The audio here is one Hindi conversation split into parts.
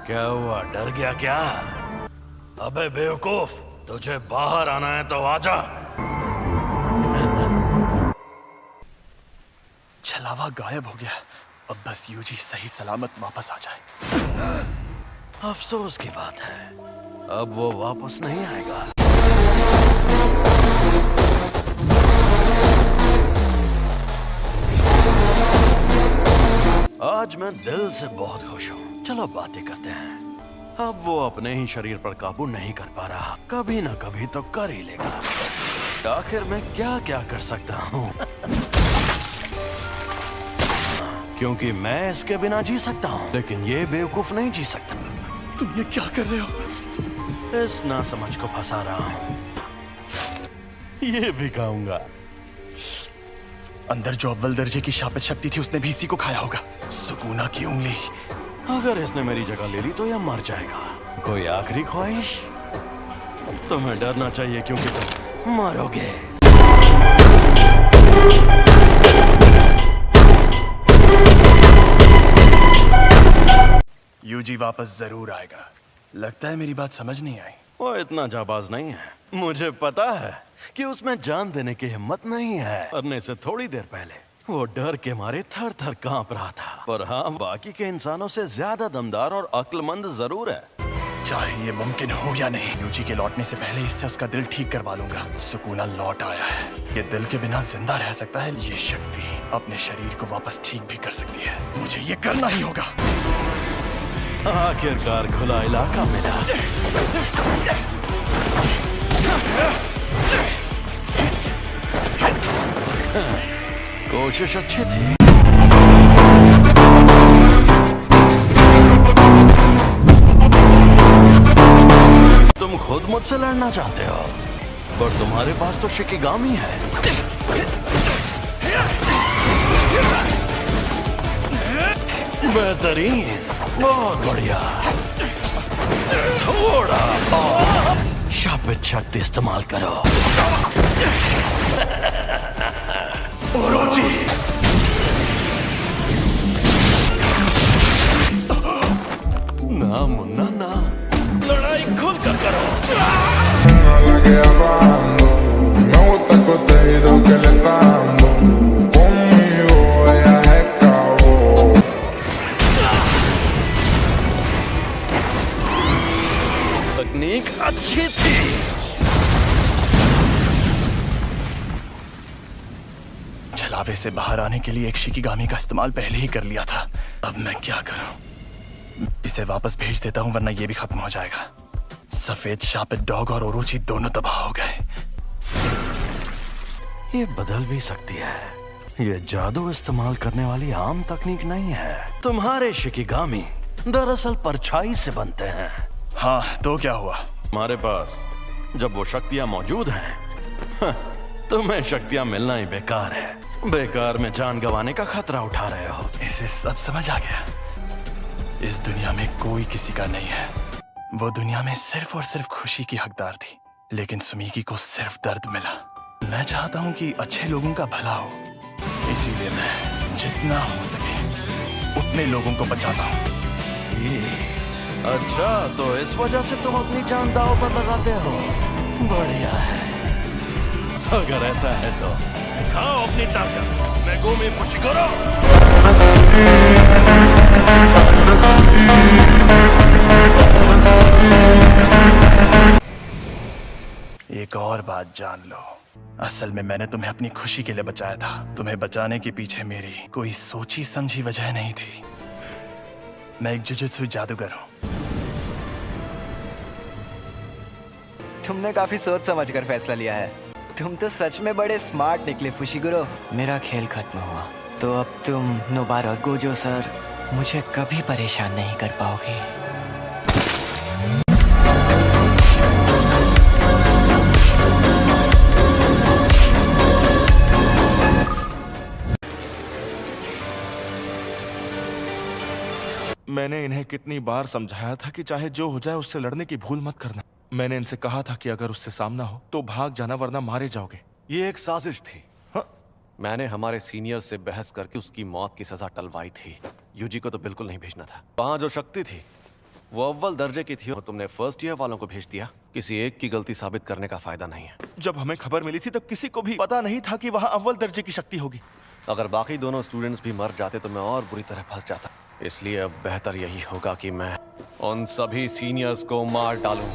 क्या हुआ, डर गया क्या? अबे बेवकूफ, तुझे बाहर आना है तो आजा। छलावा गायब हो गया। अब बस यूजी सही सलामत वापस आ जाए। अफसोस की बात है, अब वो वापस नहीं आएगा। आज मैं दिल से बहुत खुश हूँ। चलो बातें करते हैं। अब वो अपने ही शरीर पर काबू नहीं कर पा रहा, कभी ना कभी तो कर ही लेगा। आखिर मैं क्या क्या कर सकता हूँ? क्योंकि मैं इसके बिना जी सकता हूँ, लेकिन ये बेवकूफ नहीं जी सकता। तुम ये क्या कर रहे हो? इस नासमझ को फंसा रहा हूँ। ये भी खाऊंगा। अंदर जो अव्वल दर्जे की शापित शक्ति थी उसने भी इसी को खाया होगा। सुकूना की उंगली। अगर इसने मेरी जगह ले ली तो यह मर जाएगा। कोई आखिरी ख्वाहिश? तुम्हें डरना चाहिए क्योंकि तुम मरोगे। यूजी वापस जरूर आएगा। लगता है मेरी बात समझ नहीं आई। वो इतना जाबाज नहीं है। मुझे पता है कि उसमें जान देने की हिम्मत नहीं है। मरने से थोड़ी देर पहले वो डर के मारे थर थर कांप रहा था। पर हाँ, बाकी के इंसानों से ज्यादा दमदार और अक्लमंद जरूर है। चाहे ये मुमकिन हो या नहीं, यूजी के लौटने से पहले इससे उसका दिल ठीक करवा लूंगा। सुकूना लौट आया है। ये दिल के बिना जिंदा रह सकता है। ये शक्ति अपने शरीर को वापस ठीक भी कर सकती है। मुझे ये करना ही होगा। आखिरकार खुला इलाका मिला। कोशिश अच्छी थी। तुम खुद मुझसे लड़ना चाहते हो, पर तुम्हारे पास तो शिकिगामी है। बेहतरीन, बहुत बढ़िया। थोड़ा और शापित शक्ति इस्तेमाल करो। ओरोची! ना मुन्ना ना, लड़ाई खुल कर करो। तकनीक अच्छी थी। छलावे से बाहर आने के लिए एक शिकिगामी का इस्तेमाल पहले ही कर लिया था। अब मैं क्या करूं? इसे वापस भेज देता हूं, वरना ये भी खत्म हो जाएगा। सफेद शापित डॉग और ओरोची दोनों तबाह हो गए। ये बदल भी सकती है। ये जादू इस्तेमाल करने वाली आम तकनीक नहीं है। तुम्हारे शिकिगामी दरअसल परछाई से बनते हैं। हाँ, तो क्या हुआ? हमारे पास जब वो शक्तियां मौजूद हैं, तुम्हें शक्तियां मिलना ही बेकार है। बेकार में जान गंवाने का खतरा उठा रहे हो। इसे सब समझ आ गया। इस दुनिया में कोई किसी का नहीं है। वो दुनिया में सिर्फ और सिर्फ खुशी की हकदार थी, लेकिन सुमीकी को सिर्फ दर्द मिला। मैं चाहता हूँ कि अच्छे लोगों का भला हो, इसीलिए मैं जितना हो सके उतने लोगों को बचाता हूँ। अच्छा, तो इस वजह से तुम अपनी जान दांव पर लगाते हो। बढ़िया है। अगर ऐसा है तो दिखाओ अपनी ताकत। मैं गोमी फुशिगोरो। एक और बात जान लो, असल में मैंने तुम्हें अपनी खुशी के लिए बचाया था। तुम्हें बचाने के पीछे मेरी कोई सोची समझी वजह नहीं थी। मैं एक जुजुत्सु जादूगर हूँ। तुमने काफी सोच समझ कर फैसला लिया है। तुम तो सच में बड़े स्मार्ट निकले फुशिगुरो। मेरा खेल खत्म हुआ, तो अब तुम नोबारा गोजो सर मुझे कभी परेशान नहीं कर पाओगे। मैंने इन्हें कितनी बार समझाया था कि चाहे जो हो जाए उससे लड़ने की भूल मत करना। मैंने इनसे कहा था कि अगर उससे सामना हो तो भाग जाना, वरना मारे जाओगे। ये एक साजिश थी। हाँ? मैंने हमारे सीनियर से बहस करके उसकी मौत की सजा टलवाई थी। यूजी को तो बिल्कुल नहीं भेजना था। वहां जो शक्ति थी वो अव्वल दर्जे की थी और तुमने फर्स्ट ईयर वालों को भेज दिया। किसी एक की गलती साबित करने का फायदा नहीं है। जब हमें खबर मिली थी तब किसी को भी पता नहीं था कि वहाँ अव्वल दर्जे की शक्ति होगी। अगर बाकी दोनों स्टूडेंट्स भी मर जाते तो मैं और बुरी तरह फंस जाता। इसलिए अब बेहतर यही होगा कि मैं उन सभी सीनियर्स को मार डालूं।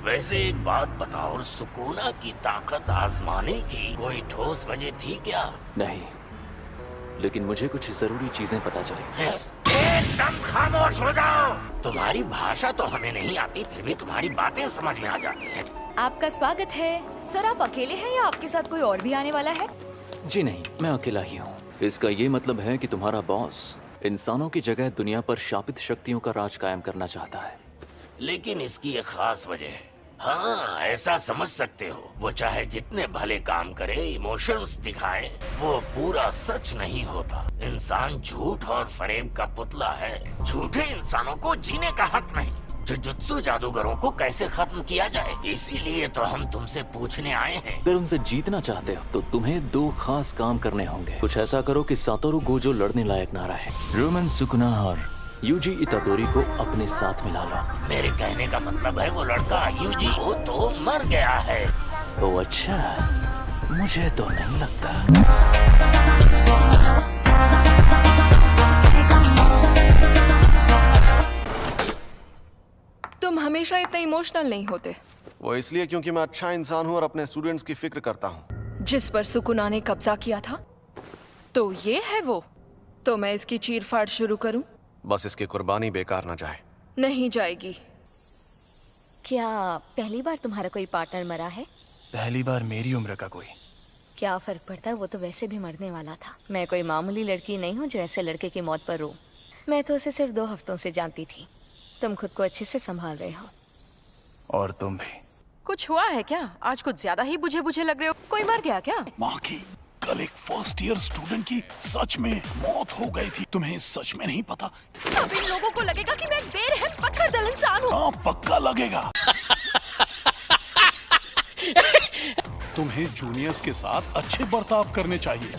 वैसे एक बात बताओ, सुकूना की ताकत आजमाने की कोई ठोस वजह थी क्या? नहीं, लेकिन मुझे कुछ जरूरी चीजें पता चली। एकदम खामोश हो जाओ। तुम्हारी भाषा तो हमें नहीं आती, फिर भी तुम्हारी बातें समझ में आ जाती हैं। आपका स्वागत है। सर, आप अकेले हैं या आपके साथ कोई और भी आने वाला है? जी नहीं, मैं अकेला ही हूँ। इसका ये मतलब है कि तुम्हारा बॉस इंसानों की जगह दुनिया पर शापित शक्तियों का राज कायम करना चाहता है। लेकिन इसकी एक खास वजह है। हाँ, ऐसा समझ सकते हो, वो चाहे जितने भले काम करे, इमोशंस दिखाए, वो पूरा सच नहीं होता। इंसान झूठ और फरेब का पुतला है। झूठे इंसानों को जीने का हक नहीं। जुजुत्सु जादूगरों को कैसे खत्म किया जाए, इसीलिए तो हम तुमसे पूछने आए हैं। अगर उनसे जीतना चाहते हो तो तुम्हें 2 खास काम करने होंगे। कुछ ऐसा करो कि सातोरु गोजो लड़ने लायक ना रहे। रोमन सुकुना और यूजी इतादोरी को अपने साथ मिला लो। मेरे कहने का मतलब है वो लड़का यूजी वो तो मर गया है। ओ अच्छा, मुझे तो नहीं लगता। तुम हमेशा इतने इमोशनल नहीं होते। वो इसलिए क्योंकि मैं अच्छा इंसान हूँ और अपने स्टूडेंट्स की फिक्र करता हूँ। जिस पर सुकुना ने कब्जा किया था, तो ये है वो। तो मैं इसकी चीर-फाड़ शुरू करूं? बस इसकी कुर्बानी बेकार ना जाए। नहीं जाएगी। क्या पहली बार तुम्हारा कोई पार्टनर मरा है? पहली बार मेरी उम्र का कोई। क्या फर्क पड़ता है, वो तो वैसे भी मरने वाला था। मैं कोई मामूली लड़की नहीं हूँ जो ऐसे लड़के की मौत पर रो। मैं तो उसे सिर्फ 2 हफ्तों से जानती थी। तुम खुद को अच्छे से संभाल रहे हो। और तुम भी। कुछ हुआ है क्या? आज कुछ ज्यादा ही बुझे बुझे लग रहे हो। कोई मर गया क्या? माँ की कल एक फर्स्ट ईयर स्टूडेंट की सच में मौत हो गई थी। तुम्हें सच में नहीं पता? सब इन लोगों को लगेगा कि मैं एक बेरहम पत्थरदिल इंसान हूँ। हाँ, पक्का लगेगा। तुम्हें जूनियर्स के साथ अच्छे बर्ताव करने चाहिए।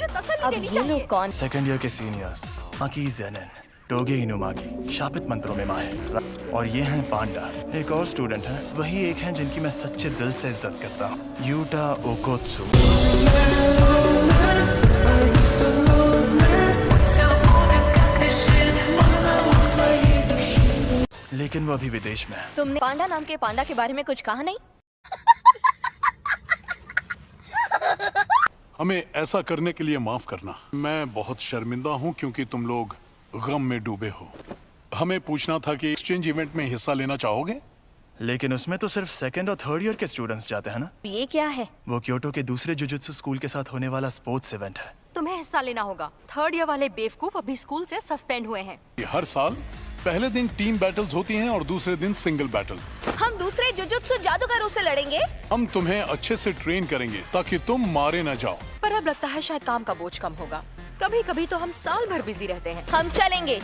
अब ये लोग कौन? सेकंड ईयर के सीनियर्स माकी ज़ेनेन, टोगे इनुमागी, शापित मंत्रों में माहिर। और ये हैं पांडा। एक और स्टूडेंट है, वही एक हैं जिनकी मैं सच्चे दिल से इज्जत करता हूँ, यूटा ओकोत्सु। लेकिन वो अभी विदेश में है। तुमने पांडा नाम के पांडा के बारे में कुछ कहा नहीं? हमें ऐसा करने के लिए माफ करना। मैं बहुत शर्मिंदा हूँ क्योंकि तुम लोग गम में डूबे हो। हमें पूछना था कि एक्सचेंज इवेंट में हिस्सा लेना चाहोगे? लेकिन उसमें तो सिर्फ सेकंड और थर्ड ईयर के स्टूडेंट्स जाते हैं ना? ये क्या है? वो क्योटो के दूसरे जुजुत्सु स्कूल के साथ होने वाला स्पोर्ट्स इवेंट है। तुम्हें हिस्सा लेना होगा। 3rd ईयर वाले बेवकूफ अभी स्कूल से सस्पेंड हुए हैं। हर साल पहले दिन टीम बैटल्स होती हैं और दूसरे दिन सिंगल बैटल। हम दूसरे जुजुत्सु जादूगरों से लड़ेंगे। हम तुम्हें अच्छे से ट्रेन करेंगे ताकि तुम मारे न जाओ। पर अब लगता है शायद काम का बोझ कम होगा। कभी कभी तो हम साल भर बिजी रहते हैं। हम चलेंगे।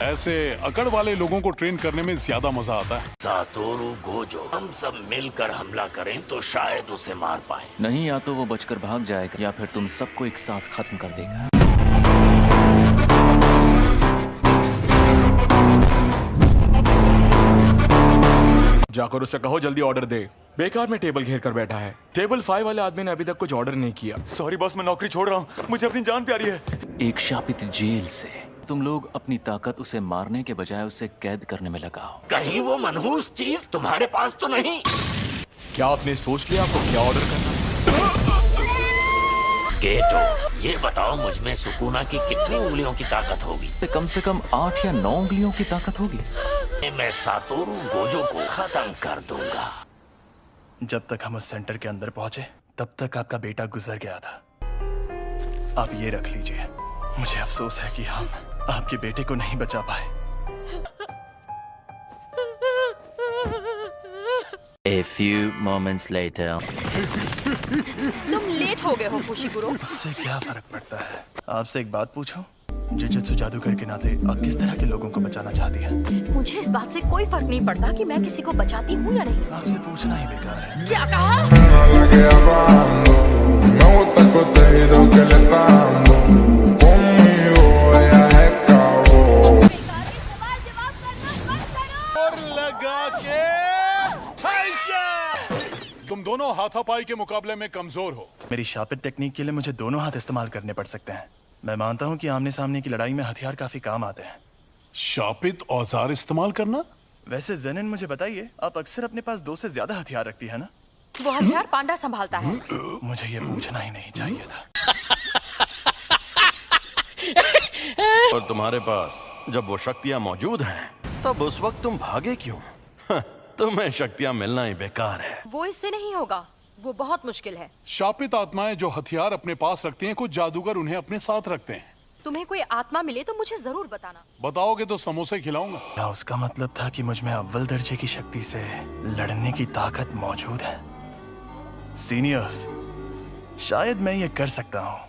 ऐसे अकड़ वाले लोगों को ट्रेन करने में ज्यादा मजा आता है। सातोरु गोजो, हम सब मिलकर हमला करें तो शायद उसे मार पाए। नहीं, या तो वो बचकर भाग जाएगा या फिर तुम सबको एक साथ खत्म कर देगा। जाकर उसे कहो जल्दी ऑर्डर दे। बेकार में टेबल घेर कर बैठा है। टेबल 5 वाले आदमी ने अभी तक कुछ ऑर्डर नहीं किया। सॉरी बॉस, मैं नौकरी छोड़ रहा हूँ। मुझे अपनी जान प्यारी है। एक शापित जेल से तुम लोग अपनी ताकत उसे मारने के बजाय उसे कैद करने में लगाओ। कहीं वो मनहूस चीज तुम्हारे पास तो नहीं? क्या आपने सोच लिया आपको क्या ऑर्डर करना है? गेटो, ये बताओ मुझ में सुकुना की कितनी उंगलियों की ताकत होगी? कम से कम 8 या 9 उंगलियों की ताकत होगी। मैं सातोरु गोजो को खत्म कर दूंगा। जब तक हम उस सेंटर के अंदर पहुंचे तब तक आपका बेटा गुजर गया था। आप ये रख लीजिए। मुझे अफसोस है कि हम आपके बेटे को नहीं बचा पाए। A few moments later. तुम लेट हो गए हो फुशिगुरो। इससे क्या फर्क पड़ता है? आपसे एक बात पूछूं? जुजुत्सु जादूगर के नाते आप किस तरह के लोगों को बचाना चाहती हैं? मुझे इस बात से कोई फर्क नहीं पड़ता कि मैं किसी को बचाती हूँ या नहीं। आपसे पूछना ही बेकार है। क्या कहा? gusta el contenido que le está dando. Conmigo ella es cabo. और लगा के तुम दोनों हाथापाई के मुकाबले में कमजोर हो। मेरी शापित टेक्निक के लिए मुझे दोनों हाथ इस्तेमाल करने पड़ सकते हैं। मैं मानता हूँ कि आमने सामने की लड़ाई में हथियार काफी काम आते हैं। शापित औजार इस्तेमाल करना? वैसे जेनिन मुझे बताइए, आप अक्सर अपने पास 2 से ज्यादा हथियार रखती है ना? वो हथियार पांडा संभालता है। मुझे ये पूछना ही नहीं चाहिए था। और तुम्हारे पास जब वो शक्तियां मौजूद हैं, तब उस वक्त तुम भागे क्यों? तुम्हें शक्तियां मिलना ही बेकार है। वो इससे नहीं होगा, वो बहुत मुश्किल है। शापित आत्माएं जो हथियार अपने पास रखती हैं, कुछ जादूगर उन्हें अपने साथ रखते हैं। तुम्हें कोई आत्मा मिले तो मुझे जरूर बताना। बताओगे तो समोसे खिलाऊंगा। क्या उसका मतलब था कि मुझ में अव्वल दर्जे की शक्ति से लड़ने की ताकत मौजूद है? सीनियर्स, शायद मैं ये कर सकता हूँ।